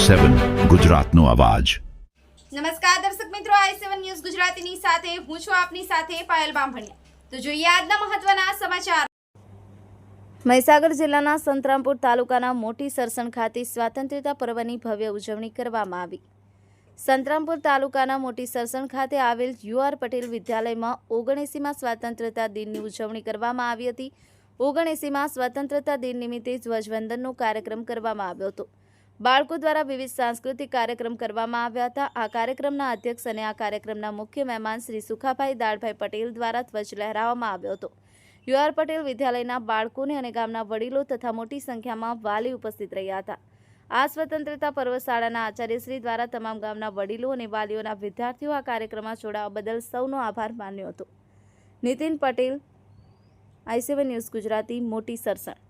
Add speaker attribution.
Speaker 1: i7 ગુજરાતનો અવાજ।
Speaker 2: નમસ્કાર દર્શક મિત્રો, i7 ન્યૂઝ ગુજરાતીની સાથે હું છું આપની સાથે પાયલ બામભણિયા। તો જોઈએ આજના મહત્વના સમાચાર। મહીસાગર જિલ્લાના સંતરામપુર તાલુકાના મોટી સરસણ ખાતે સ્વાતંત્ર્યતા પર્વની ભવ્ય ઉજવણી કરવામાં આવી। સંતરામપુર તાલુકાના મોટી સરસણ ખાતે આવેલ યુઆર પટેલ વિદ્યાલયમાં 79મા સ્વાતંત્ર્યતા દિનની ઉજવણી કરવામાં આવી હતી। 79મા સ્વાતંત્ર્યતા દિન નિમિત્તે ધ્વજવંદનનો કાર્યક્રમ કરવામાં આવ્યો હતો। બાળકો દ્વારા વિવિધ સાંસ્કૃતિક કાર્યક્રમ કરવામાં આવ્યા હતા। આ કાર્યક્રમના અધ્યક્ષ અને આ કાર્યક્રમના મુખ્ય મહેમાન શ્રી સુખાભાઈ દાળભાઈ પટેલ દ્વારા ધ્વજ લહેરાવવામાં આવ્યો હતો। યુઆર પટેલ વિદ્યાલયના બાળકોને અને ગામના વડીલો તથા મોટી સંખ્યામાં વાલી ઉપસ્થિત રહ્યા હતા। આ સ્વતંત્રતા પર્વ શાળાના આચાર્યશ્રી દ્વારા તમામ ગામના વડીલો અને વાલીઓના વિદ્યાર્થીઓ આ કાર્યક્રમમાં જોડાવા બદલ સૌનો આભાર માન્યો હતો। નીતિન પટેલ, i7 ન્યૂઝ ગુજરાતી, મોટી સરસણ।